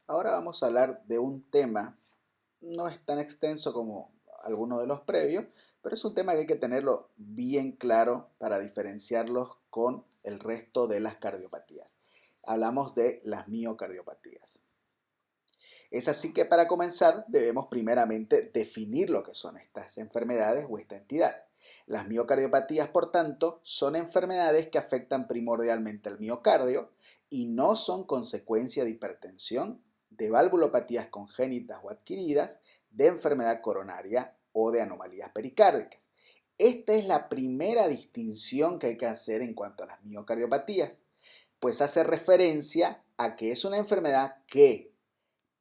Ahora vamos a hablar de un tema, no es tan extenso como alguno de los previos, pero es un tema que hay que tenerlo bien claro para diferenciarlos con el resto de las cardiopatías. Hablamos de las miocardiopatías. Es así que para comenzar debemos primeramente definir lo que son estas enfermedades o esta entidad. Las miocardiopatías, por tanto, son enfermedades que afectan primordialmente al miocardio y no son consecuencia de hipertensión, de valvulopatías congénitas o adquiridas, de enfermedad coronaria o de anomalías pericárdicas. Esta es la primera distinción que hay que hacer en cuanto a las miocardiopatías, pues hace referencia a que es una enfermedad que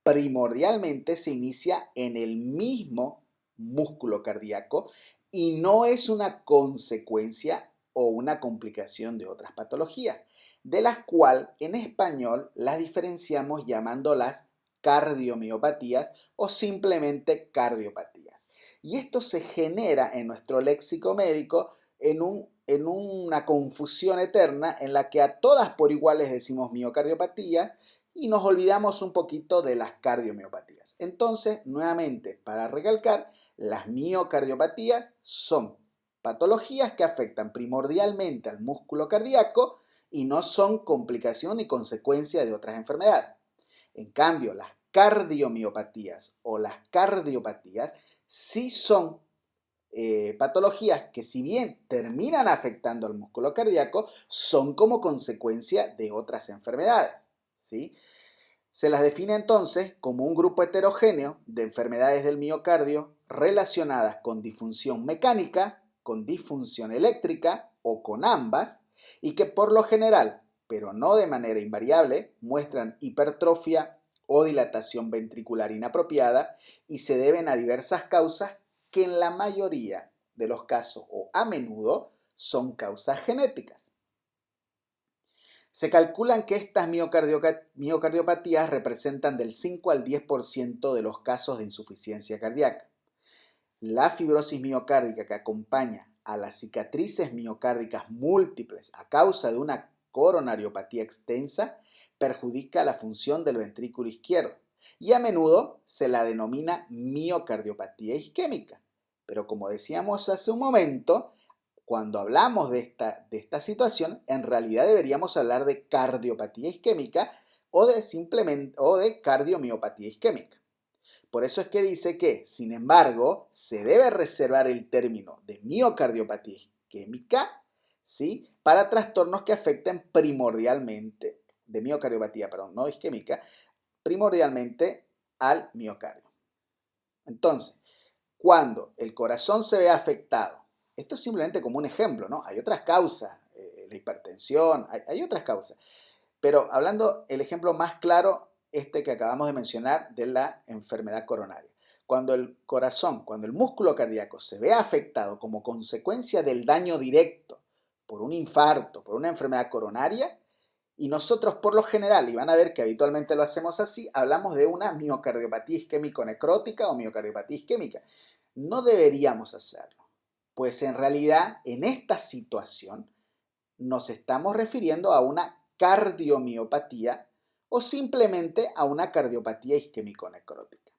primordialmente se inicia en el mismo músculo cardíaco y no es una consecuencia o una complicación de otras patologías, de las cuales en español las diferenciamos llamándolas cardiomiopatías o simplemente cardiopatías. Y esto se genera en nuestro léxico médico en una confusión eterna en la que a todas por igual les decimos miocardiopatías y nos olvidamos un poquito de las cardiomiopatías. Entonces, nuevamente, para recalcar, las miocardiopatías son patologías que afectan primordialmente al músculo cardíaco y no son complicación ni consecuencia de otras enfermedades. En cambio, las cardiomiopatías o las cardiopatías sí son patologías que si bien terminan afectando al músculo cardíaco, son como consecuencia de otras enfermedades, ¿sí? Se las define entonces como un grupo heterogéneo de enfermedades del miocardio relacionadas con disfunción mecánica, con disfunción eléctrica o con ambas, y que por lo general, pero no de manera invariable, muestran hipertrofia o dilatación ventricular inapropiada y se deben a diversas causas que en la mayoría de los casos o a menudo son causas genéticas. Se calculan que estas miocardiopatías representan del 5 al 10% de los casos de insuficiencia cardíaca. La fibrosis miocárdica que acompaña a las cicatrices miocárdicas múltiples a causa de una coronariopatía extensa perjudica la función del ventrículo izquierdo y a menudo se la denomina miocardiopatía isquémica. Pero como decíamos hace un momento, cuando hablamos de esta situación, en realidad deberíamos hablar de cardiopatía isquémica o de simplemente o de cardiomiopatía isquémica. Por eso es que dice que, sin embargo, se debe reservar el término de miocardiopatía isquémica, ¿sí?, para trastornos que afecten primordialmente, de miocardiopatía, perdón, no isquémica, primordialmente al miocardio. Entonces, cuando el corazón se ve afectado, esto es simplemente como un ejemplo, ¿no? Hay otras causas, la hipertensión, hay otras causas, pero hablando el ejemplo más claro, este que acabamos de mencionar de la enfermedad coronaria. Cuando el corazón, cuando el músculo cardíaco se ve afectado como consecuencia del daño directo por un infarto, por una enfermedad coronaria, y nosotros por lo general, y van a ver que habitualmente lo hacemos así, hablamos de una miocardiopatía isquémico-necrótica o miocardiopatía isquémica. No deberíamos hacerlo, pues en realidad en esta situación nos estamos refiriendo a una cardiomiopatía o simplemente a una cardiopatía isquémico-necrótica.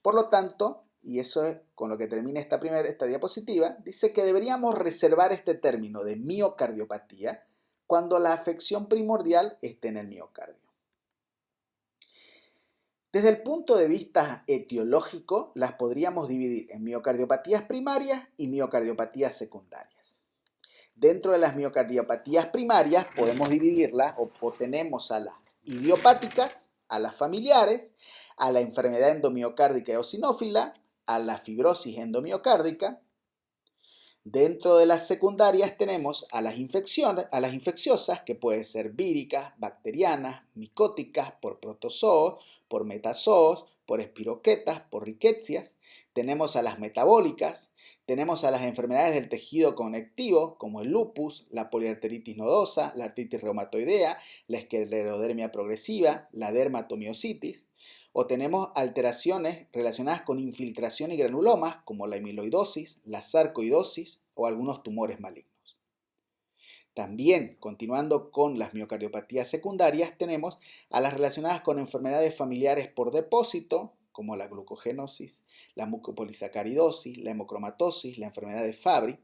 Por lo tanto, y eso es con lo que termina esta diapositiva, dice que deberíamos reservar este término de miocardiopatía cuando la afección primordial esté en el miocardio. Desde el punto de vista etiológico, las podríamos dividir en miocardiopatías primarias y miocardiopatías secundarias. Dentro de las miocardiopatías primarias podemos dividirlas o tenemos a las idiopáticas, a las familiares, a la enfermedad endomiocárdica eosinófila, a la fibrosis endomiocárdica. Dentro de las secundarias tenemos a las infecciosas, que pueden ser víricas, bacterianas, micóticas, por protozoos, por metazoos, por espiroquetas, por rickettsias. Tenemos a las metabólicas, tenemos a las enfermedades del tejido conectivo, como el lupus, la poliarteritis nodosa, la artritis reumatoidea, la esclerodermia progresiva, la dermatomiositis. O tenemos alteraciones relacionadas con infiltración y granulomas, como la amiloidosis, la sarcoidosis o algunos tumores malignos. También, continuando con las miocardiopatías secundarias, tenemos a las relacionadas con enfermedades familiares por depósito, como la glucogenosis, la mucopolisacaridosis, la hemocromatosis, la enfermedad de Fabry,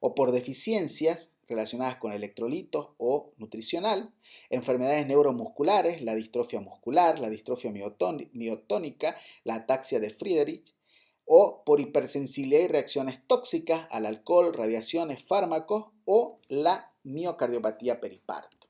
o por deficiencias relacionadas con electrolitos o nutricional, enfermedades neuromusculares, la distrofia muscular, la distrofia miotónica, la ataxia de Friedreich, o por hipersensibilidad y reacciones tóxicas al alcohol, radiaciones, fármacos o la miocardiopatía periparto.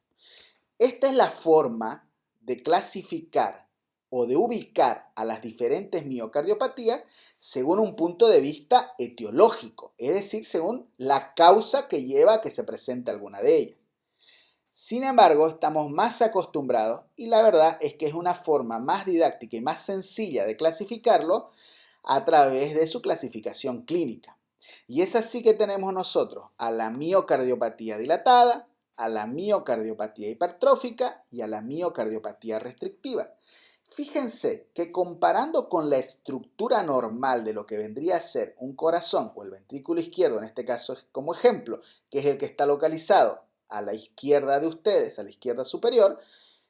Esta es la forma de clasificar o de ubicar a las diferentes miocardiopatías según un punto de vista etiológico, es decir, según la causa que lleva a que se presente alguna de ellas. Sin embargo, estamos más acostumbrados y la verdad es que es una forma más didáctica y más sencilla de clasificarlo a través de su clasificación clínica. Y es así que tenemos nosotros a la miocardiopatía dilatada, a la miocardiopatía hipertrófica y a la miocardiopatía restrictiva. Fíjense que comparando con la estructura normal de lo que vendría a ser un corazón o el ventrículo izquierdo, en este caso como ejemplo, que es el que está localizado a la izquierda de ustedes, a la izquierda superior,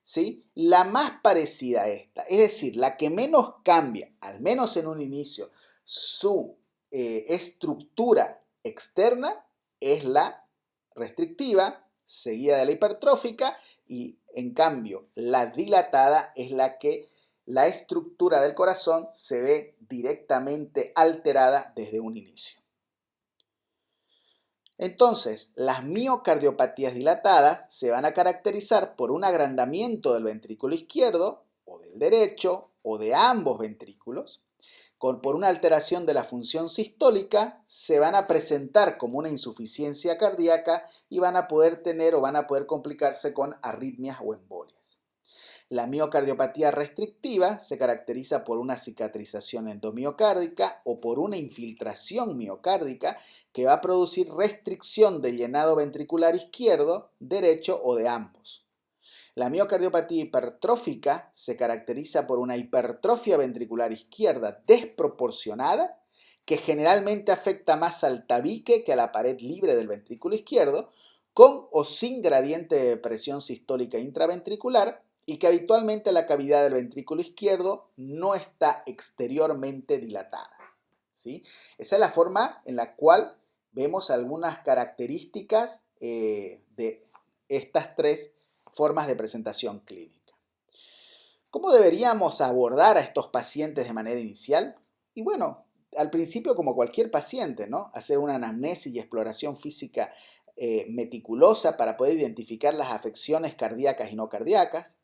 ¿sí? La más parecida a esta, es decir, la que menos cambia, al menos en un inicio, su estructura externa es la restrictiva, seguida de la hipertrófica, y en cambio la dilatada es la que la estructura del corazón se ve directamente alterada desde un inicio. Entonces, las miocardiopatías dilatadas se van a caracterizar por un agrandamiento del ventrículo izquierdo o del derecho o de ambos ventrículos. Por una alteración de la función sistólica, se van a presentar como una insuficiencia cardíaca y van a poder tener o van a poder complicarse con arritmias o embolias. La miocardiopatía restrictiva se caracteriza por una cicatrización endomiocárdica o por una infiltración miocárdica que va a producir restricción del llenado ventricular izquierdo, derecho o de ambos. La miocardiopatía hipertrófica se caracteriza por una hipertrofia ventricular izquierda desproporcionada que generalmente afecta más al tabique que a la pared libre del ventrículo izquierdo, con o sin gradiente de presión sistólica intraventricular, y que habitualmente la cavidad del ventrículo izquierdo no está exteriormente dilatada, ¿sí? Esa es la forma en la cual vemos algunas características de estas tres formas de presentación clínica. ¿Cómo deberíamos abordar a estos pacientes de manera inicial? Y bueno, al principio como cualquier paciente, ¿no? Hacer una anamnesis y exploración física meticulosa para poder identificar las afecciones cardíacas y no cardíacas,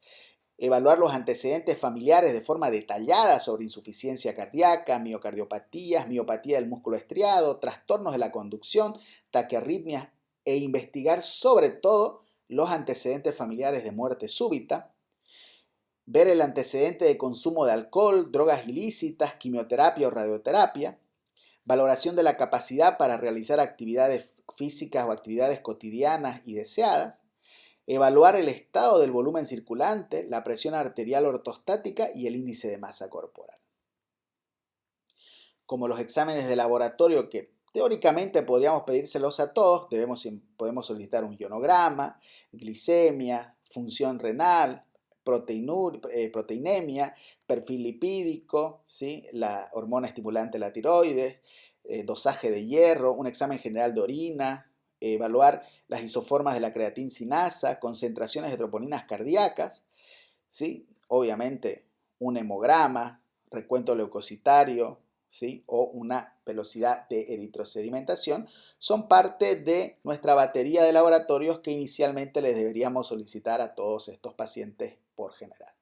evaluar los antecedentes familiares de forma detallada sobre insuficiencia cardíaca, miocardiopatías, miopatía del músculo estriado, trastornos de la conducción, taquiarritmias e investigar sobre todo los antecedentes familiares de muerte súbita, ver el antecedente de consumo de alcohol, drogas ilícitas, quimioterapia o radioterapia, valoración de la capacidad para realizar actividades físicas o actividades cotidianas y deseadas, evaluar el estado del volumen circulante, la presión arterial ortostática y el índice de masa corporal. Como los exámenes de laboratorio que teóricamente podríamos pedírselos a todos, podemos solicitar un ionograma, glicemia, función renal, proteinemia, perfil lipídico, ¿sí? La hormona estimulante de la tiroides, dosaje de hierro, un examen general de orina, evaluar las isoformas de la creatinsinasa, concentraciones de troponinas cardíacas, ¿sí? Obviamente un hemograma, recuento leucocitario, ¿sí? O una velocidad de eritrosedimentación, son parte de nuestra batería de laboratorios que inicialmente les deberíamos solicitar a todos estos pacientes por general.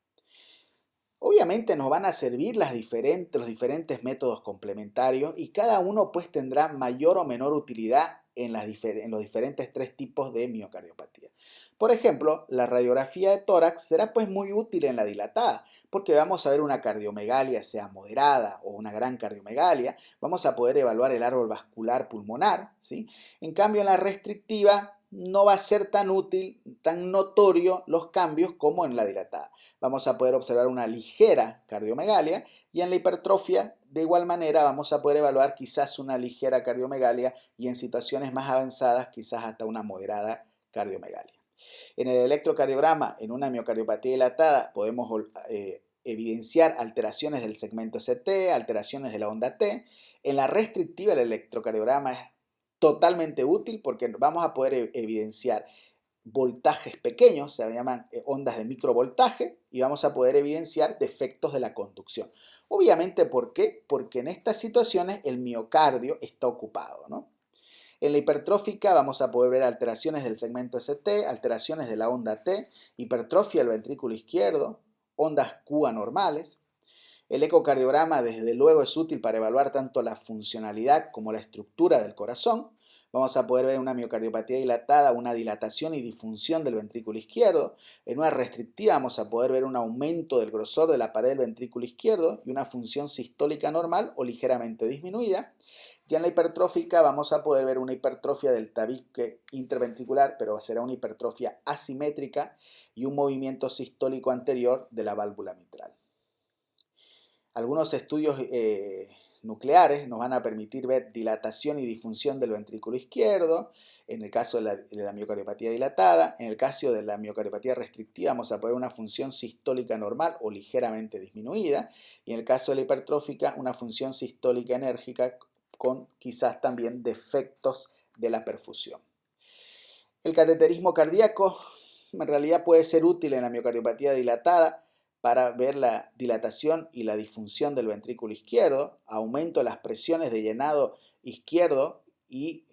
Obviamente nos van a servir los diferentes métodos complementarios y cada uno pues tendrá mayor o menor utilidad en los diferentes tres tipos de miocardiopatía. Por ejemplo, la radiografía de tórax será pues muy útil en la dilatada, porque vamos a ver una cardiomegalia, sea moderada o una gran cardiomegalia, vamos a poder evaluar el árbol vascular pulmonar, ¿sí? En cambio, en la restrictiva no va a ser tan útil, tan notorio los cambios como en la dilatada. Vamos a poder observar una ligera cardiomegalia y en la hipertrofia de igual manera vamos a poder evaluar quizás una ligera cardiomegalia y en situaciones más avanzadas quizás hasta una moderada cardiomegalia. En el electrocardiograma, en una miocardiopatía dilatada, podemos evidenciar alteraciones del segmento ST, alteraciones de la onda T. En la restrictiva, el electrocardiograma es totalmente útil porque vamos a poder evidenciar voltajes pequeños, se llaman ondas de microvoltaje, y vamos a poder evidenciar defectos de la conducción. Obviamente, ¿por qué? Porque en estas situaciones el miocardio está ocupado, ¿no? En la hipertrófica vamos a poder ver alteraciones del segmento ST, alteraciones de la onda T, hipertrofia del ventrículo izquierdo, ondas Q anormales. El ecocardiograma desde luego es útil para evaluar tanto la funcionalidad como la estructura del corazón. Vamos a poder ver una miocardiopatía dilatada, una dilatación y disfunción del ventrículo izquierdo. En una restrictiva vamos a poder ver un aumento del grosor de la pared del ventrículo izquierdo y una función sistólica normal o ligeramente disminuida. Y en la hipertrófica vamos a poder ver una hipertrofia del tabique interventricular, pero será una hipertrofia asimétrica y un movimiento sistólico anterior de la válvula mitral. Algunos estudios nucleares nos van a permitir ver dilatación y disfunción del ventrículo izquierdo, en el caso de la miocardiopatía dilatada. En el caso de la miocardiopatía restrictiva vamos a poder ver una función sistólica normal o ligeramente disminuida, y en el caso de la hipertrófica una función sistólica enérgica con quizás también defectos de la perfusión. El cateterismo cardíaco en realidad puede ser útil en la miocardiopatía dilatada para ver la dilatación y la disfunción del ventrículo izquierdo, aumento de las presiones de llenado izquierdo y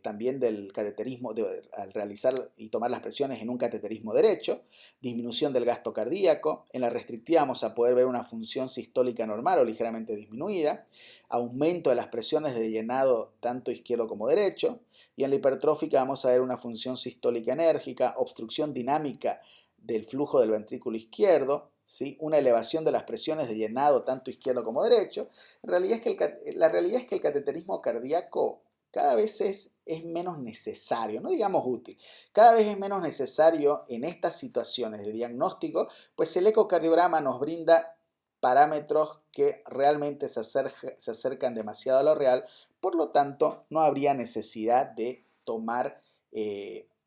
también del cateterismo al realizar y tomar las presiones en un cateterismo derecho, disminución del gasto cardíaco. En la restrictiva vamos a poder ver una función sistólica normal o ligeramente disminuida, aumento de las presiones de llenado tanto izquierdo como derecho, y en la hipertrófica vamos a ver una función sistólica enérgica, obstrucción dinámica del flujo del ventrículo izquierdo, ¿sí? Una elevación de las presiones de llenado tanto izquierdo como derecho. La realidad es que el cateterismo cardíaco cada vez es menos necesario, no digamos útil, cada vez es menos necesario en estas situaciones de diagnóstico, pues el ecocardiograma nos brinda parámetros que realmente se acercan demasiado a lo real, por lo tanto no habría necesidad de tomar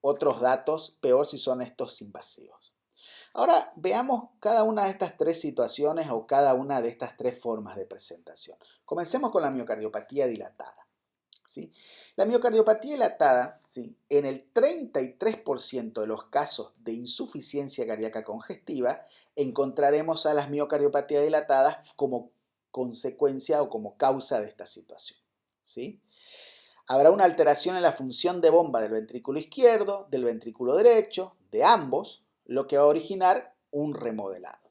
otros datos, peor si son estos invasivos. Ahora veamos cada una de estas tres situaciones o cada una de estas tres formas de presentación. Comencemos con la miocardiopatía dilatada. ¿Sí? La miocardiopatía dilatada, ¿sí? En el 33% de los casos de insuficiencia cardíaca congestiva encontraremos a las miocardiopatías dilatadas como consecuencia o como causa de esta situación. ¿Sí? Habrá una alteración en la función de bomba del ventrículo izquierdo, del ventrículo derecho, de ambos, lo que va a originar un remodelado.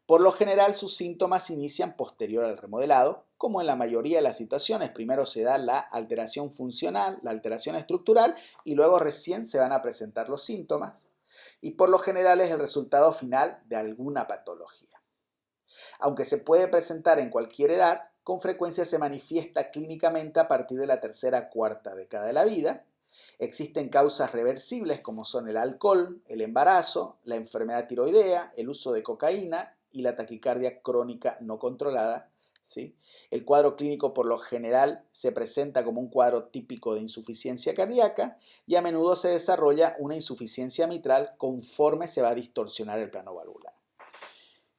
Por lo general, sus síntomas inician posterior al remodelado, como en la mayoría de las situaciones. Primero se da la alteración funcional, la alteración estructural, y luego recién se van a presentar los síntomas. Y por lo general es el resultado final de alguna patología. Aunque se puede presentar en cualquier edad, con frecuencia se manifiesta clínicamente a partir de la tercera o cuarta década de la vida. Existen causas reversibles como son el alcohol, el embarazo, la enfermedad tiroidea, el uso de cocaína y la taquicardia crónica no controlada. ¿Sí? El cuadro clínico por lo general se presenta como un cuadro típico de insuficiencia cardíaca y a menudo se desarrolla una insuficiencia mitral conforme se va a distorsionar el plano valvular.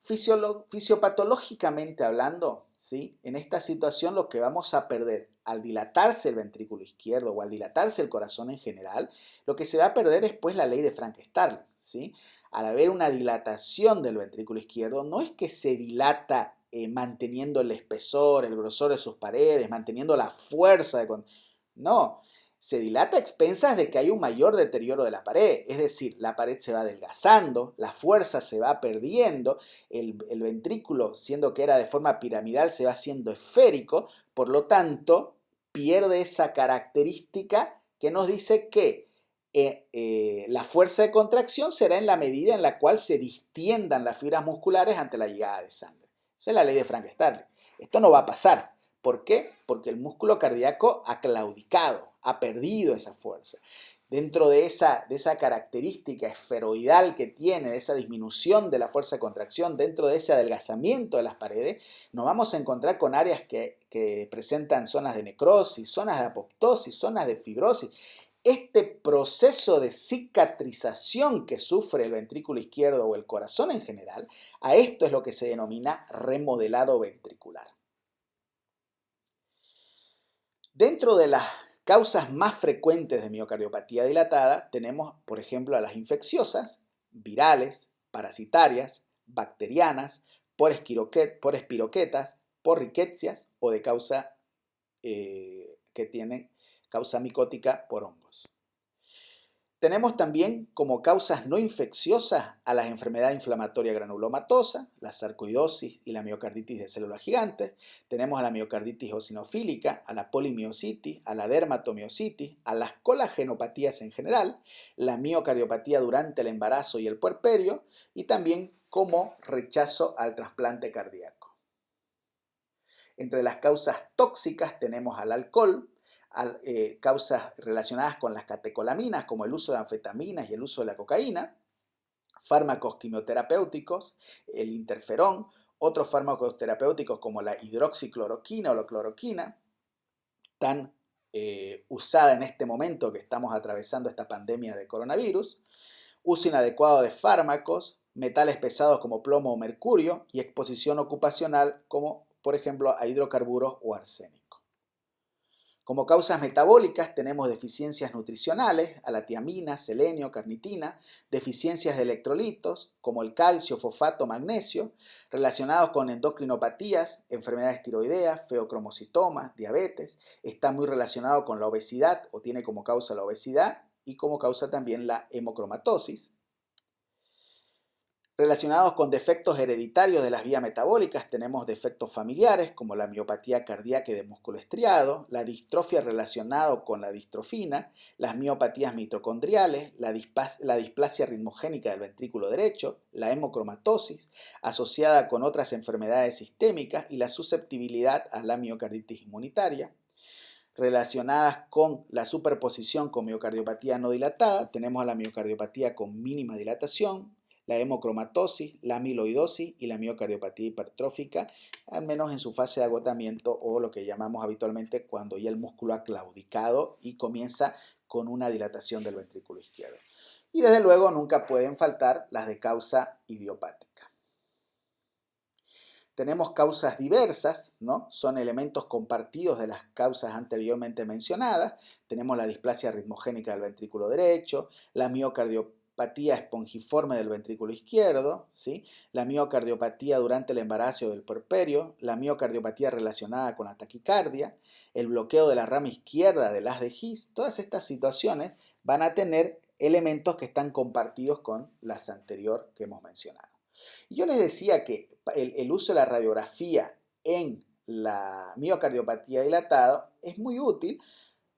Fisiopatológicamente hablando, ¿sí? En esta situación lo que vamos a perder al dilatarse el ventrículo izquierdo o al dilatarse el corazón en general, lo que se va a perder es pues la ley de Frank-Starling, ¿sí? Al haber una dilatación del ventrículo izquierdo, no es que se dilata manteniendo el espesor, el grosor de sus paredes, manteniendo la fuerza no, se dilata a expensas de que hay un mayor deterioro de la pared, es decir, la pared se va adelgazando, la fuerza se va perdiendo, el ventrículo, siendo que era de forma piramidal, se va haciendo esférico, por lo tanto, pierde esa característica que nos dice que la fuerza de contracción será en la medida en la cual se distiendan las fibras musculares ante la llegada de sangre. Esa es la ley de Frank-Starling. Esto no va a pasar. ¿Por qué? Porque el músculo cardíaco ha claudicado, ha perdido esa fuerza. Dentro de esa característica esferoidal que tiene, de esa disminución de la fuerza de contracción, dentro de ese adelgazamiento de las paredes, nos vamos a encontrar con áreas que presentan zonas de necrosis, zonas de apoptosis, zonas de fibrosis. Este proceso de cicatrización que sufre el ventrículo izquierdo o el corazón en general, a esto es lo que se denomina remodelado ventricular. Dentro de las causas más frecuentes de miocardiopatía dilatada tenemos, por ejemplo, a las infecciosas, virales, parasitarias, bacterianas, por espiroquetas, por riquecias o de causa que tienen causa micótica por hongos. Tenemos también como causas no infecciosas a la enfermedad inflamatoria granulomatosa, la sarcoidosis y la miocarditis de células gigantes. Tenemos a la miocarditis eosinofílica, a la polimiositis, a la dermatomiositis, a las colagenopatías en general, la miocardiopatía durante el embarazo y el puerperio y también como rechazo al trasplante cardíaco. Entre las causas tóxicas tenemos al alcohol, causas relacionadas con las catecolaminas, como el uso de anfetaminas y el uso de la cocaína, fármacos quimioterapéuticos, el interferón, otros fármacos terapéuticos como la hidroxicloroquina o la cloroquina, tan usada en este momento que estamos atravesando esta pandemia de coronavirus, uso inadecuado de fármacos, metales pesados como plomo o mercurio y exposición ocupacional como por ejemplo a hidrocarburos o arsénico. Como causas metabólicas tenemos deficiencias nutricionales a la tiamina, selenio, carnitina, deficiencias de electrolitos como el calcio, fosfato, magnesio, relacionados con endocrinopatías, enfermedades tiroideas, feocromocitomas, diabetes, está muy relacionado con la obesidad o tiene como causa la obesidad y como causa también la hemocromatosis. Relacionados con defectos hereditarios de las vías metabólicas tenemos defectos familiares como la miopatía cardíaca y de músculo estriado, la distrofia relacionada con la distrofina, las miopatías mitocondriales, la displasia ritmogénica del ventrículo derecho, la hemocromatosis asociada con otras enfermedades sistémicas y la susceptibilidad a la miocarditis inmunitaria. Relacionadas con la superposición con miocardiopatía no dilatada, tenemos a la miocardiopatía con mínima dilatación, la hemocromatosis, la amiloidosis y la miocardiopatía hipertrófica, al menos en su fase de agotamiento o lo que llamamos habitualmente cuando ya el músculo ha claudicado y comienza con una dilatación del ventrículo izquierdo. Y desde luego nunca pueden faltar las de causa idiopática. Tenemos causas diversas, ¿no? Son elementos compartidos de las causas anteriormente mencionadas. Tenemos la displasia ritmogénica del ventrículo derecho, la miocardiopatía espongiforme del ventrículo izquierdo, ¿sí? La miocardiopatía durante el embarazo del puerperio, la miocardiopatía relacionada con la taquicardia, el bloqueo de la rama izquierda del haz de His. Todas estas situaciones van a tener elementos que están compartidos con las anteriores que hemos mencionado. Yo les decía que el uso de la radiografía en la miocardiopatía dilatada es muy útil,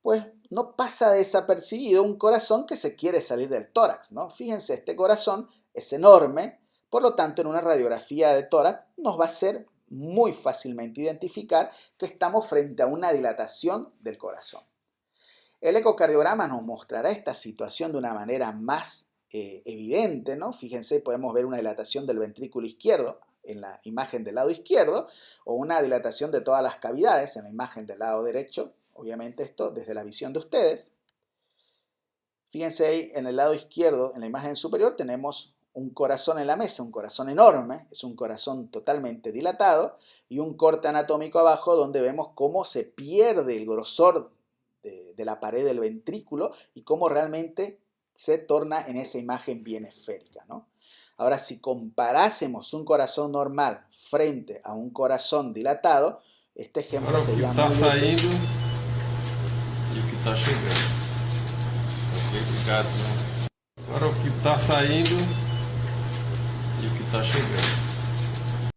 pues no pasa desapercibido un corazón que se quiere salir del tórax, ¿no? Fíjense, este corazón es enorme, por lo tanto en una radiografía de tórax nos va a ser muy fácilmente identificar que estamos frente a una dilatación del corazón. El ecocardiograma nos mostrará esta situación de una manera más evidente, ¿no? Fíjense, podemos ver una dilatación del ventrículo izquierdo en la imagen del lado izquierdo o una dilatación de todas las cavidades en la imagen del lado derecho. Obviamente esto desde la visión de ustedes. Fíjense ahí en el lado izquierdo, en la imagen superior, tenemos un corazón en la mesa, un corazón enorme, es un corazón totalmente dilatado y un corte anatómico abajo donde vemos cómo se pierde el grosor de la pared del ventrículo y cómo realmente se torna en esa imagen bien esférica, ¿no? Ahora, si comparásemos un corazón normal frente a un corazón dilatado, este ejemplo sería muy útil. E o que está chegando. Ok, obrigado. Agora o que está saindo e o que está chegando.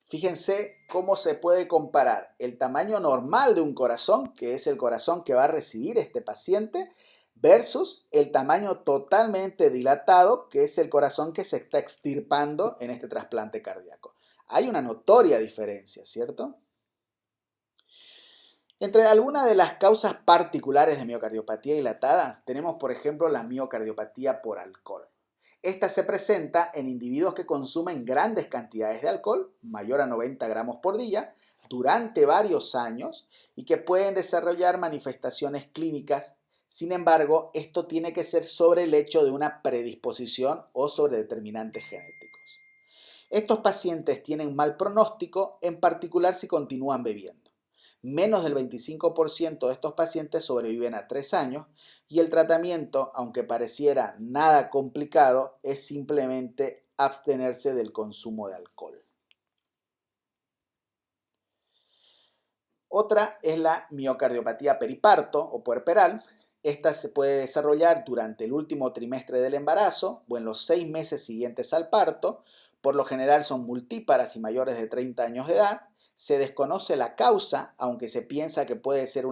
Fíjense cómo se puede comparar el tamaño normal de un corazón, que es el corazón que va a recibir este paciente, versus el tamaño totalmente dilatado, que es el corazón que se está extirpando en este trasplante cardíaco. Hay una notoria diferencia, ¿cierto? Entre algunas de las causas particulares de miocardiopatía dilatada, tenemos por ejemplo la miocardiopatía por alcohol. Esta se presenta en individuos que consumen grandes cantidades de alcohol, mayor a 90 gramos por día, durante varios años y que pueden desarrollar manifestaciones clínicas Sin embargo, esto tiene que ser sobre el hecho de una predisposición o sobre determinantes genéticos. Estos pacientes tienen mal pronóstico, en particular si continúan bebiendo. Menos del 25% de estos pacientes sobreviven a 3 años y el tratamiento, aunque pareciera nada complicado, es simplemente abstenerse del consumo de alcohol. Otra es la miocardiopatía periparto o puerperal. Esta se puede desarrollar durante el último trimestre del embarazo o en los 6 meses siguientes al parto. Por lo general son multíparas y mayores de 30 años de edad. Se desconoce la causa, aunque se piensa que puede ser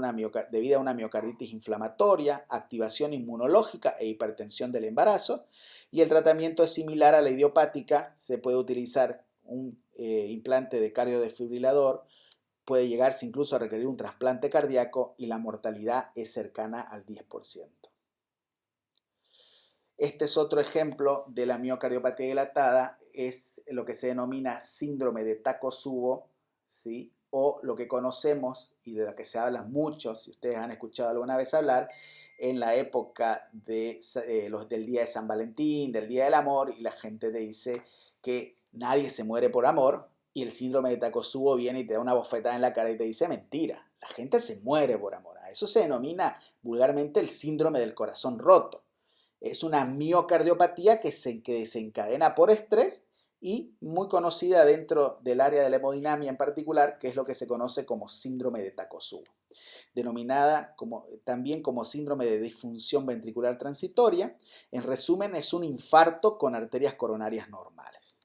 debido a una miocarditis inflamatoria, activación inmunológica e hipertensión del embarazo. Y el tratamiento es similar a la idiopática. Se puede utilizar un implante de cardiodesfibrilador. Puede llegarse incluso a requerir un trasplante cardíaco y la mortalidad es cercana al 10%. Este es otro ejemplo de la miocardiopatía dilatada, es lo que se denomina síndrome de Takotsubo, ¿sí? O lo que conocemos y de lo que se habla mucho, si ustedes han escuchado alguna vez hablar, en la época del día de San Valentín, del Día del Amor, y la gente te dice que nadie se muere por amor, y el síndrome de Takotsubo viene y te da una bofetada en la cara y te dice mentira, la gente se muere por amor. A eso se denomina vulgarmente el síndrome del corazón roto. Es una miocardiopatía que desencadena por estrés y muy conocida dentro del área de la hemodinamia en particular, que es lo que se conoce como síndrome de Takotsubo, denominada también como síndrome de disfunción ventricular transitoria. En resumen, es un infarto con arterias coronarias normales.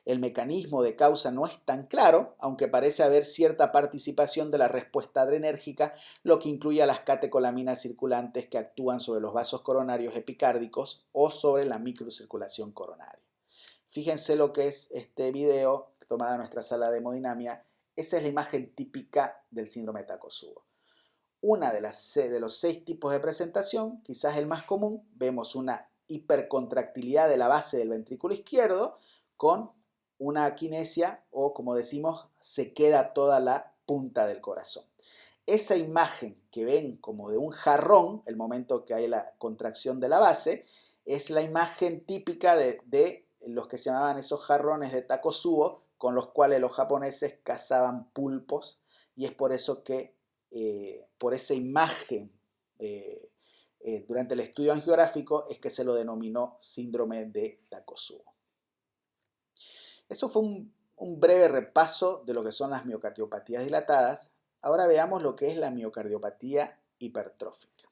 El mecanismo de causa no es tan claro, aunque parece haber cierta participación de la respuesta adrenérgica, lo que incluye a las catecolaminas circulantes que actúan sobre los vasos coronarios epicárdicos o sobre la microcirculación coronaria. Fíjense lo que es este video tomado en nuestra sala de hemodinamia. Esa es la imagen típica del síndrome de Takotsubo. Una de los 6 tipos de presentación, quizás el más común, vemos una hipercontractilidad de la base del ventrículo izquierdo con una aquinesia o, como decimos, se queda toda la punta del corazón. Esa imagen que ven como de un jarrón, el momento que hay la contracción de la base, es la imagen típica de los que se llamaban esos jarrones de Takotsubo, con los cuales los japoneses cazaban pulpos, y es por eso que, por esa imagen, durante el estudio angiográfico, es que se lo denominó síndrome de Takotsubo. Eso fue un breve repaso de lo que son las miocardiopatías dilatadas. Ahora veamos lo que es la miocardiopatía hipertrófica.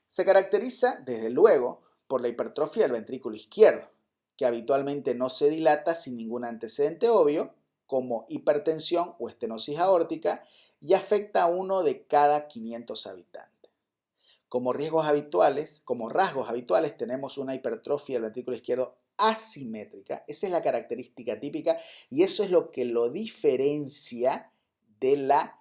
Se caracteriza, desde luego, por la hipertrofia del ventrículo izquierdo, que habitualmente no se dilata sin ningún antecedente obvio, como hipertensión o estenosis aórtica, y afecta a 1 de cada 500 habitantes. Como rasgos habituales tenemos una hipertrofia del ventrículo izquierdo asimétrica. Esa es la característica típica y eso es lo que lo diferencia de la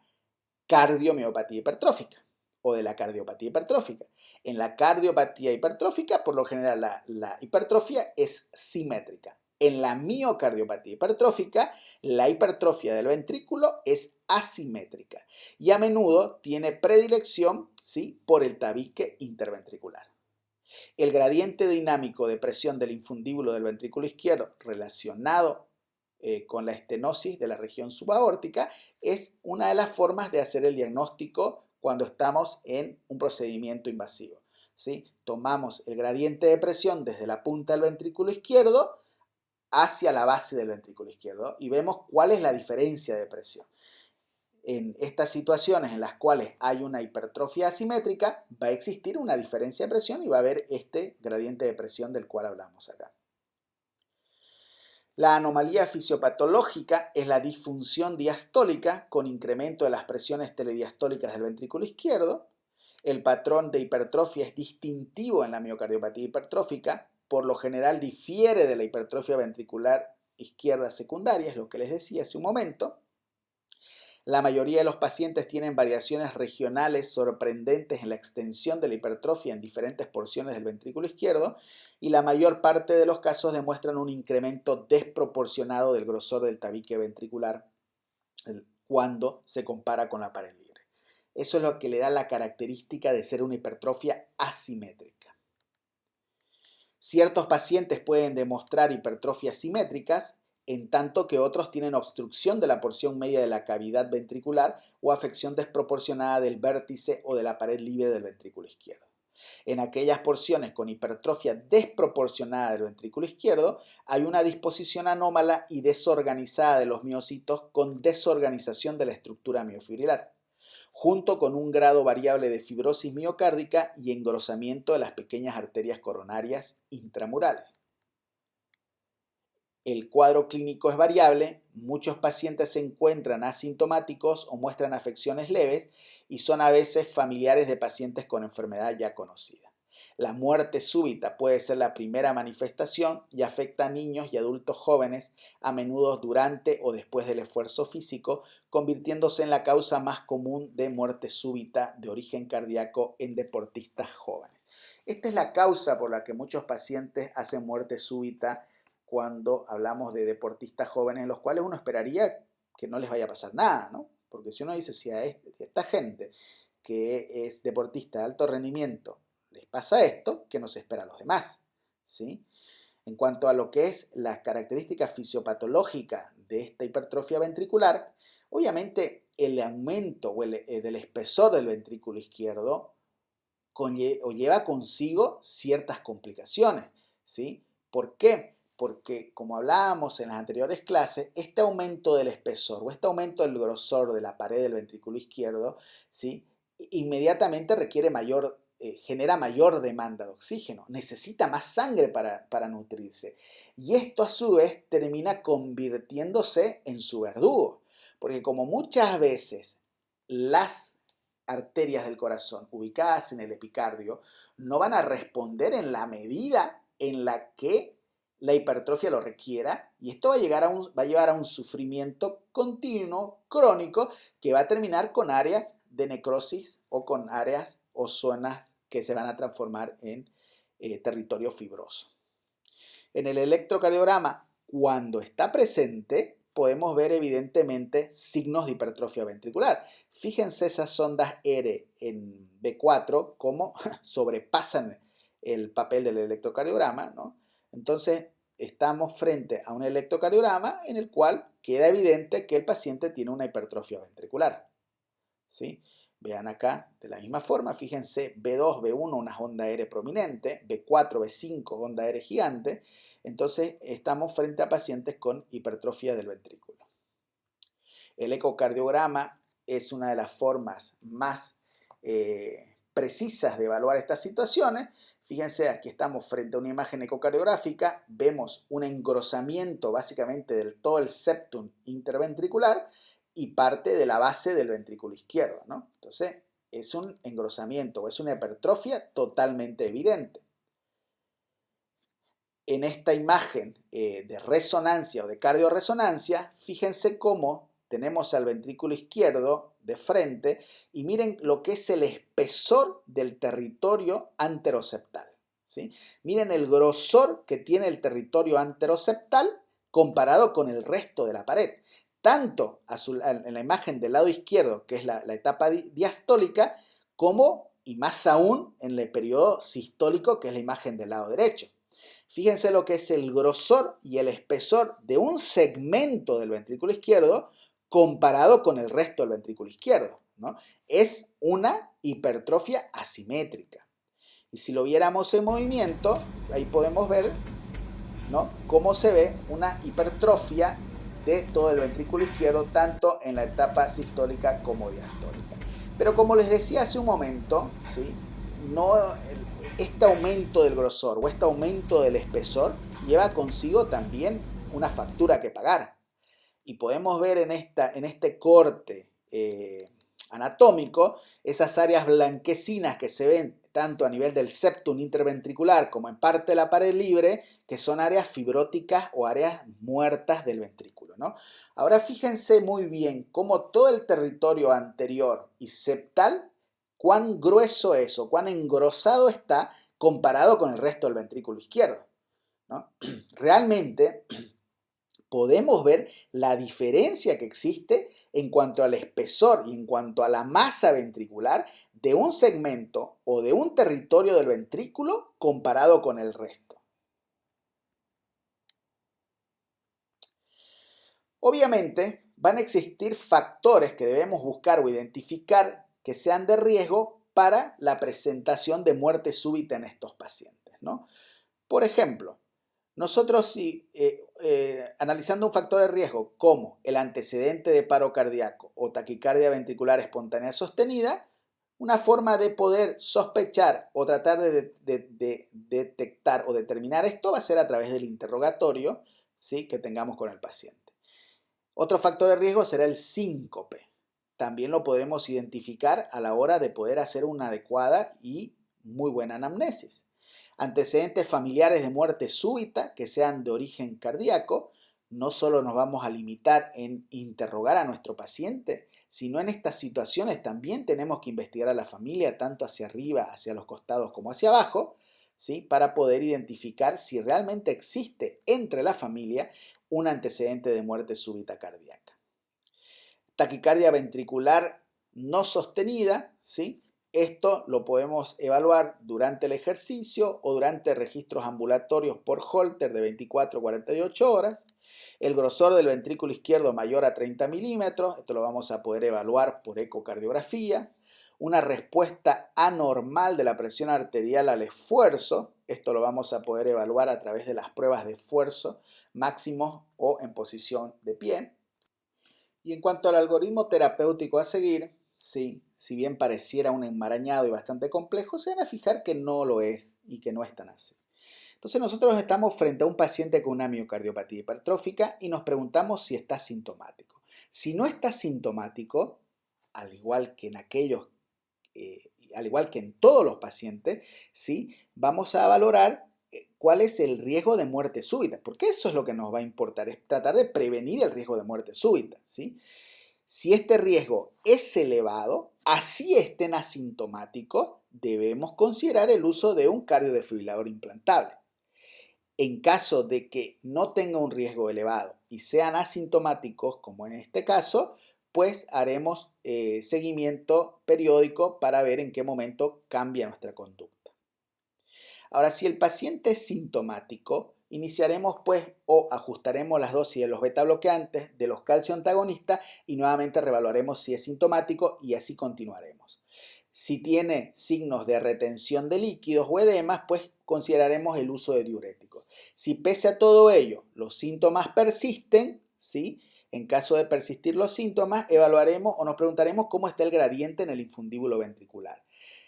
cardiomiopatía hipertrófica o de la cardiopatía hipertrófica. En la cardiopatía hipertrófica, por lo general, la hipertrofia es simétrica. En la miocardiopatía hipertrófica, la hipertrofia del ventrículo es asimétrica y a menudo tiene predilección, ¿sí?, por el tabique interventricular. El gradiente dinámico de presión del infundíbulo del ventrículo izquierdo relacionado con la estenosis de la región subaórtica es una de las formas de hacer el diagnóstico cuando estamos en un procedimiento invasivo, ¿sí? Tomamos el gradiente de presión desde la punta del ventrículo izquierdo hacia la base del ventrículo izquierdo y vemos cuál es la diferencia de presión. En estas situaciones en las cuales hay una hipertrofia asimétrica, va a existir una diferencia de presión y va a haber este gradiente de presión del cual hablamos acá. La anomalía fisiopatológica es la disfunción diastólica con incremento de las presiones telediastólicas del ventrículo izquierdo. El patrón de hipertrofia es distintivo en la miocardiopatía hipertrófica, por lo general difiere de la hipertrofia ventricular izquierda secundaria, es lo que les decía hace un momento. La mayoría de los pacientes tienen variaciones regionales sorprendentes en la extensión de la hipertrofia en diferentes porciones del ventrículo izquierdo y la mayor parte de los casos demuestran un incremento desproporcionado del grosor del tabique ventricular cuando se compara con la pared libre. Eso es lo que le da la característica de ser una hipertrofia asimétrica. Ciertos pacientes pueden demostrar hipertrofias simétricas, en tanto que otros tienen obstrucción de la porción media de la cavidad ventricular o afección desproporcionada del vértice o de la pared libre del ventrículo izquierdo. En aquellas porciones con hipertrofia desproporcionada del ventrículo izquierdo, hay una disposición anómala y desorganizada de los miocitos con desorganización de la estructura miofibrilar, junto con un grado variable de fibrosis miocárdica y engrosamiento de las pequeñas arterias coronarias intramurales. El cuadro clínico es variable, muchos pacientes se encuentran asintomáticos o muestran afecciones leves y son a veces familiares de pacientes con enfermedad ya conocida. La muerte súbita puede ser la primera manifestación y afecta a niños y adultos jóvenes, a menudo durante o después del esfuerzo físico, convirtiéndose en la causa más común de muerte súbita de origen cardíaco en deportistas jóvenes. Esta es la causa por la que muchos pacientes hacen muerte súbita cuando hablamos de deportistas jóvenes, en los cuales uno esperaría que no les vaya a pasar nada, ¿no? Porque si uno dice, si a esta gente que es deportista de alto rendimiento les pasa esto, ¿qué nos espera a los demás? ¿Sí? En cuanto a lo que es las características fisiopatológicas de esta hipertrofia ventricular, obviamente el aumento del espesor del ventrículo izquierdo lleva consigo ciertas complicaciones, ¿sí? ¿Por qué? Porque, como hablábamos en las anteriores clases, este aumento del espesor o este aumento del grosor de la pared del ventrículo izquierdo, ¿sí?, inmediatamente genera mayor demanda de oxígeno, necesita más sangre para nutrirse. Y esto a su vez termina convirtiéndose en su verdugo, porque como muchas veces las arterias del corazón ubicadas en el epicardio no van a responder en la medida en la que la hipertrofia lo requiera, y esto va a llevar a un sufrimiento continuo, crónico, que va a terminar con áreas de necrosis o con áreas o zonas que se van a transformar en territorio fibroso. En el electrocardiograma, cuando está presente, podemos ver evidentemente signos de hipertrofia ventricular. Fíjense esas ondas R en B4, cómo sobrepasan el papel del electrocardiograma, ¿no? Entonces, estamos frente a un electrocardiograma en el cual queda evidente que el paciente tiene una hipertrofia ventricular, ¿sí? Vean acá, de la misma forma, fíjense, B2, B1, una onda R prominente, B4, B5, onda R gigante. Entonces, estamos frente a pacientes con hipertrofia del ventrículo. El ecocardiograma es una de las formas más precisas de evaluar estas situaciones. Fíjense, aquí estamos frente a una imagen ecocardiográfica, vemos un engrosamiento básicamente del todo el septum interventricular y parte de la base del ventrículo izquierdo, ¿no? Entonces, es un engrosamiento o es una hipertrofia totalmente evidente. En esta imagen de resonancia o de cardioresonancia, fíjense cómo tenemos al ventrículo izquierdo de frente y miren lo que es el espesor del territorio anteroseptal, ¿sí? Miren el grosor que tiene el territorio anteroseptal comparado con el resto de la pared. Tanto en la imagen del lado izquierdo, que es la etapa diastólica, como, y más aún, en el periodo sistólico, que es la imagen del lado derecho. Fíjense lo que es el grosor y el espesor de un segmento del ventrículo izquierdo comparado con el resto del ventrículo izquierdo, ¿no? Es una hipertrofia asimétrica. Y si lo viéramos en movimiento, ahí podemos ver, ¿no?, cómo se ve una hipertrofia de todo el ventrículo izquierdo, tanto en la etapa sistólica como diastólica. Pero como les decía hace un momento, ¿sí?, este aumento del grosor o este aumento del espesor lleva consigo también una factura que pagar. Y podemos ver en este corte anatómico esas áreas blanquecinas que se ven tanto a nivel del septum interventricular como en parte de la pared libre, que son áreas fibróticas o áreas muertas del ventrículo, ¿no? Ahora fíjense muy bien cómo todo el territorio anterior y septal, cuán grueso es o cuán engrosado está comparado con el resto del ventrículo izquierdo, ¿no? Realmente podemos ver la diferencia que existe en cuanto al espesor y en cuanto a la masa ventricular de un segmento o de un territorio del ventrículo comparado con el resto. Obviamente, van a existir factores que debemos buscar o identificar que sean de riesgo para la presentación de muerte súbita en estos pacientes, ¿no? Por ejemplo, nosotros analizando un factor de riesgo como el antecedente de paro cardíaco o taquicardia ventricular espontánea sostenida, una forma de poder sospechar o tratar de detectar o determinar esto va a ser a través del interrogatorio, ¿sí?, que tengamos con el paciente. Otro factor de riesgo será el síncope. También lo podremos identificar a la hora de poder hacer una adecuada y muy buena anamnesis. Antecedentes familiares de muerte súbita que sean de origen cardíaco, no solo nos vamos a limitar en interrogar a nuestro paciente, sino en estas situaciones también tenemos que investigar a la familia tanto hacia arriba, hacia los costados como hacia abajo, ¿sí?, para poder identificar si realmente existe entre la familia un antecedente de muerte súbita cardíaca. Taquicardia ventricular no sostenida, ¿sí? Esto lo podemos evaluar durante el ejercicio o durante registros ambulatorios por Holter de 24 a 48 horas. El grosor del ventrículo izquierdo mayor a 30 milímetros, esto lo vamos a poder evaluar por ecocardiografía. Una respuesta anormal de la presión arterial al esfuerzo, esto lo vamos a poder evaluar a través de las pruebas de esfuerzo máximos o en posición de pie. Y en cuanto al algoritmo terapéutico a seguir, sí, si bien pareciera un enmarañado y bastante complejo, se van a fijar que no lo es y que no es tan así. Entonces nosotros estamos frente a un paciente con una miocardiopatía hipertrófica y nos preguntamos si está sintomático. Si no está sintomático, al igual que en todos los pacientes, ¿sí?, vamos a valorar cuál es el riesgo de muerte súbita, porque eso es lo que nos va a importar, es tratar de prevenir el riesgo de muerte súbita, ¿sí? Si este riesgo es elevado, así estén asintomáticos, debemos considerar el uso de un cardiodesfibrilador implantable. En caso de que no tenga un riesgo elevado y sean asintomáticos, como en este caso, pues haremos seguimiento periódico para ver en qué momento cambia nuestra conducta. Ahora, si el paciente es sintomático, iniciaremos pues o ajustaremos las dosis de los beta bloqueantes, de los calcio antagonistas y nuevamente reevaluaremos si es sintomático y así continuaremos. Si tiene signos de retención de líquidos o edemas, pues consideraremos el uso de diuréticos. Si pese a todo ello los síntomas persisten, ¿sí?, en caso de persistir los síntomas, evaluaremos o nos preguntaremos cómo está el gradiente en el infundíbulo ventricular.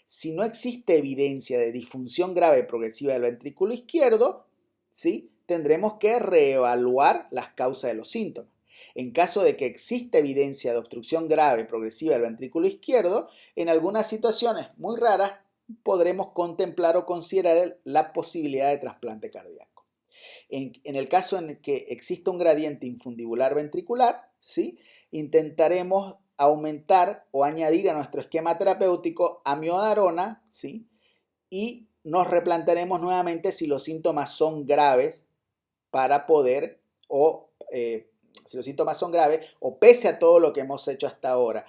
Si no existe evidencia de disfunción grave progresiva del ventrículo izquierdo, ¿sí?, tendremos que reevaluar las causas de los síntomas. En caso de que exista evidencia de obstrucción grave progresiva del ventrículo izquierdo, en algunas situaciones muy raras podremos contemplar o considerar la posibilidad de trasplante cardíaco. En el caso en el que exista un gradiente infundibular ventricular, ¿sí?, intentaremos aumentar o añadir a nuestro esquema terapéutico amiodarona, ¿sí?, y nos replantearemos nuevamente si los síntomas son graves para poder si los síntomas son graves o pese a todo lo que hemos hecho hasta ahora,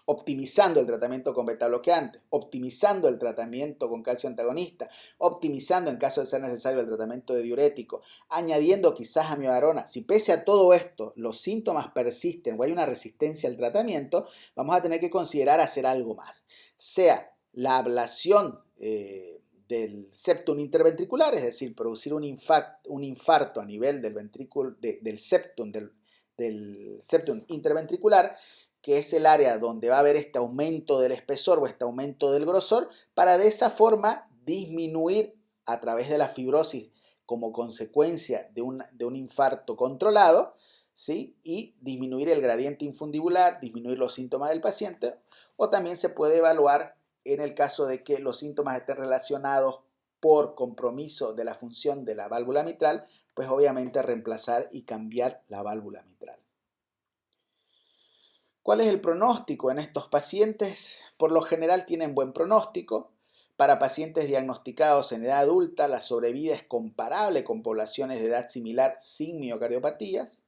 optimizando el tratamiento con beta bloqueantes, optimizando el tratamiento con calcio antagonista, optimizando en caso de ser necesario el tratamiento de diurético, añadiendo quizás amiodarona. Si pese a todo esto los síntomas persisten o hay una resistencia al tratamiento, vamos a tener que considerar hacer algo más, sea la ablación del septum interventricular, es decir, producir un infarto a nivel del ventrículo, del septum interventricular, que es el área donde va a haber este aumento del espesor o este aumento del grosor, para de esa forma disminuir a través de la fibrosis como consecuencia de un infarto controlado, ¿sí?, y disminuir el gradiente infundibular, disminuir los síntomas del paciente, o también se puede evaluar en el caso de que los síntomas estén relacionados por compromiso de la función de la válvula mitral, pues obviamente reemplazar y cambiar la válvula mitral. ¿Cuál es el pronóstico en estos pacientes? Por lo general tienen buen pronóstico. Para pacientes diagnosticados en edad adulta, la sobrevida es comparable con poblaciones de edad similar sin miocardiopatías.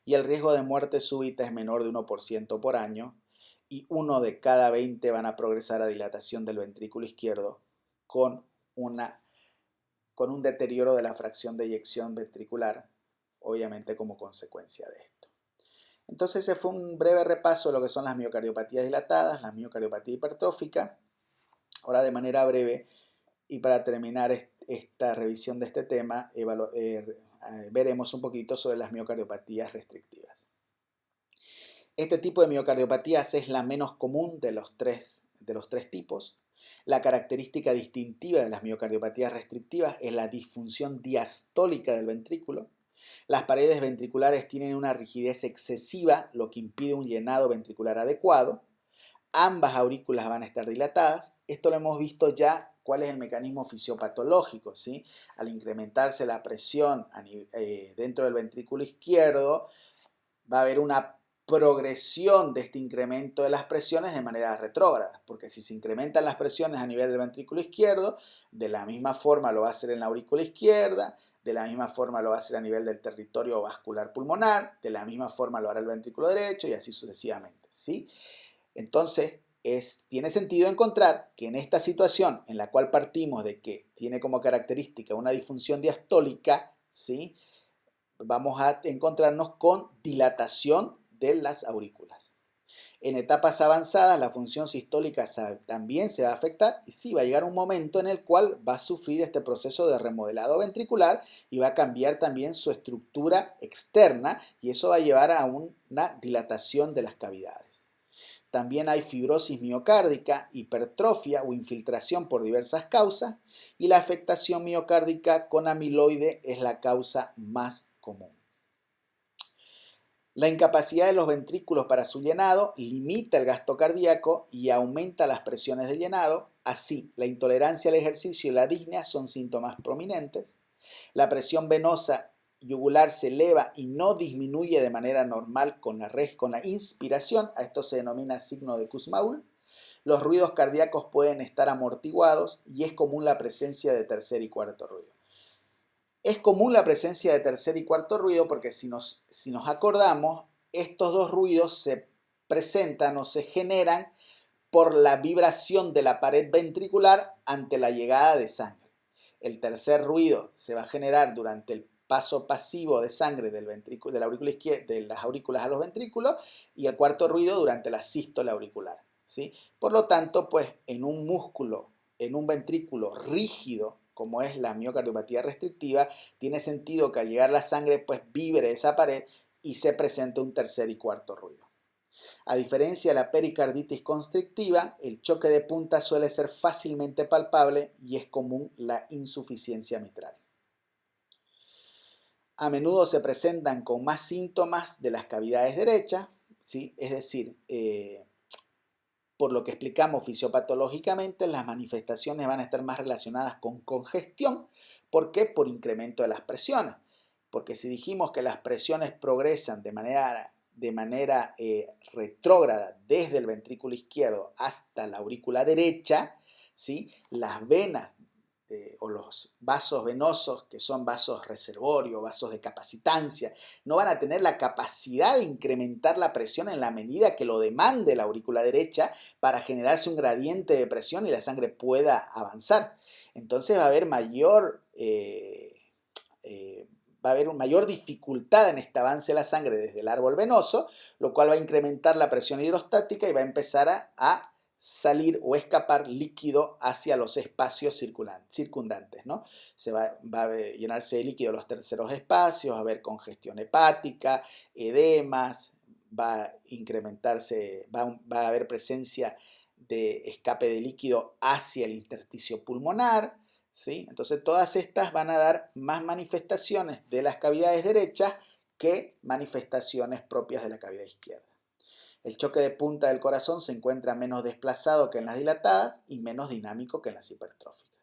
y el riesgo de muerte súbita es menor de 1% por año, y 1 de cada 20 van a progresar a dilatación del ventrículo izquierdo con un deterioro de la fracción de eyección ventricular, obviamente como consecuencia de esto. Entonces ese fue un breve repaso de lo que son las miocardiopatías dilatadas, la miocardiopatía hipertrófica. Ahora de manera breve y para terminar esta revisión de este tema, veremos un poquito sobre las miocardiopatías restrictivas. Este tipo de miocardiopatías es la menos común de los tres tipos. La característica distintiva de las miocardiopatías restrictivas es la disfunción diastólica del ventrículo. Las paredes ventriculares tienen una rigidez excesiva, lo que impide un llenado ventricular adecuado. Ambas aurículas van a estar dilatadas. Esto lo hemos visto ya, cuál es el mecanismo fisiopatológico, ¿sí? Al incrementarse la presión dentro del ventrículo izquierdo, va a haber una progresión de este incremento de las presiones de manera retrógrada, porque si se incrementan las presiones a nivel del ventrículo izquierdo, de la misma forma lo va a hacer en la aurícula izquierda, de la misma forma lo va a hacer a nivel del territorio vascular pulmonar, de la misma forma lo hará el ventrículo derecho y así sucesivamente, ¿sí? Entonces, tiene sentido encontrar que en esta situación en la cual partimos de que tiene como característica una disfunción diastólica, ¿sí? Vamos a encontrarnos con dilatación de las aurículas. En etapas avanzadas la función sistólica también se va a afectar y sí, va a llegar un momento en el cual va a sufrir este proceso de remodelado ventricular y va a cambiar también su estructura externa y eso va a llevar a una dilatación de las cavidades. También hay fibrosis miocárdica, hipertrofia o infiltración por diversas causas y la afectación miocárdica con amiloide es la causa más común. La incapacidad de los ventrículos para su llenado limita el gasto cardíaco y aumenta las presiones de llenado. Así, la intolerancia al ejercicio y la disnea son síntomas prominentes. La presión venosa yugular se eleva y no disminuye de manera normal con la inspiración. A esto se denomina signo de Kussmaul. Los ruidos cardíacos pueden estar amortiguados y es común la presencia de tercer y cuarto ruido. Es común la presencia de tercer y cuarto ruido porque si nos acordamos, estos dos ruidos se presentan o se generan por la vibración de la pared ventricular ante la llegada de sangre. El tercer ruido se va a generar durante el paso pasivo de sangre de la aurícula izquierda, de las aurículas a los ventrículos, y el cuarto ruido durante la sístole auricular, ¿sí? Por lo tanto, pues en un músculo, en un ventrículo rígido, como es la miocardiopatía restrictiva, tiene sentido que al llegar la sangre pues vibre esa pared y se presente un tercer y cuarto ruido. A diferencia de la pericarditis constrictiva, el choque de punta suele ser fácilmente palpable y es común la insuficiencia mitral. A menudo se presentan con más síntomas de las cavidades derechas, ¿sí? Es decir, por lo que explicamos fisiopatológicamente, las manifestaciones van a estar más relacionadas con congestión. ¿Por qué? Por incremento de las presiones. Porque si dijimos que las presiones progresan de manera retrógrada desde el ventrículo izquierdo hasta la aurícula derecha, ¿sí? Las venas o los vasos venosos, que son vasos reservorio, vasos de capacitancia, no van a tener la capacidad de incrementar la presión en la medida que lo demande la aurícula derecha para generarse un gradiente de presión y la sangre pueda avanzar. Entonces va a haber mayor dificultad en este avance de la sangre desde el árbol venoso, lo cual va a incrementar la presión hidrostática y va a empezar a salir o escapar líquido hacia los espacios circundantes, ¿no? Va a llenarse de líquido los terceros espacios, va a haber congestión hepática, edemas, va a haber presencia de escape de líquido hacia el intersticio pulmonar, ¿sí? Entonces todas estas van a dar más manifestaciones de las cavidades derechas que manifestaciones propias de la cavidad izquierda. El choque de punta del corazón se encuentra menos desplazado que en las dilatadas y menos dinámico que en las hipertróficas.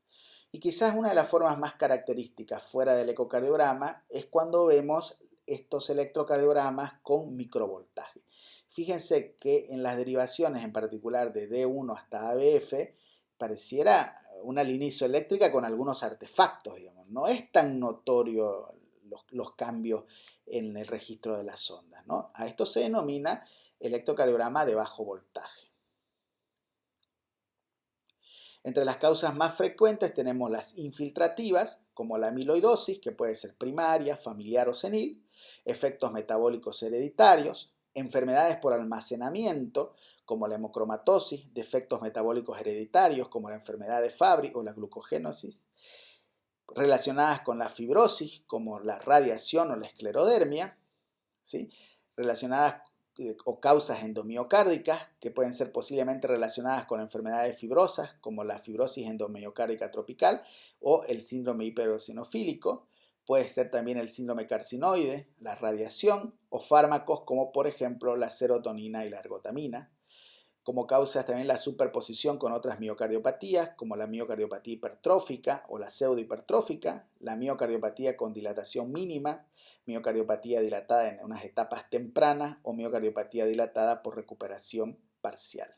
Y quizás una de las formas más características fuera del ecocardiograma es cuando vemos estos electrocardiogramas con microvoltaje. Fíjense que en las derivaciones, en particular de D1 hasta ABF, pareciera una línea isoeléctrica con algunos artefactos, digamos. No es tan notorio los cambios en el registro de las ondas, ¿no? A esto se denomina electrocardiograma de bajo voltaje. Entre las causas más frecuentes tenemos las infiltrativas, como la amiloidosis, que puede ser primaria, familiar o senil, efectos metabólicos hereditarios, enfermedades por almacenamiento, como la hemocromatosis, defectos metabólicos hereditarios, como la enfermedad de Fabry o la glucogénesis, relacionadas con la fibrosis, como la radiación o la esclerodermia, ¿sí? Relacionadas o causas endomiocárdicas que pueden ser posiblemente relacionadas con enfermedades fibrosas como la fibrosis endomiocárdica tropical o el síndrome hiperoeosinofílico. Puede ser también el síndrome carcinoide, la radiación o fármacos como por ejemplo la serotonina y la ergotamina. Como causas también la superposición con otras miocardiopatías, como la miocardiopatía hipertrófica o la pseudohipertrófica, la miocardiopatía con dilatación mínima, miocardiopatía dilatada en unas etapas tempranas o miocardiopatía dilatada por recuperación parcial.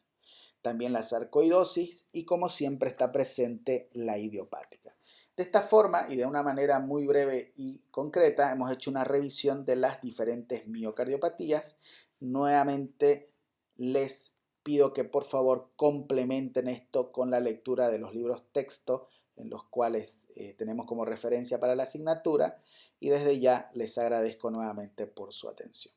También la sarcoidosis y, como siempre, está presente la idiopática. De esta forma y de una manera muy breve y concreta hemos hecho una revisión de las diferentes miocardiopatías. Nuevamente les pido que por favor complementen esto con la lectura de los libros texto en los cuales tenemos como referencia para la asignatura, y desde ya les agradezco nuevamente por su atención.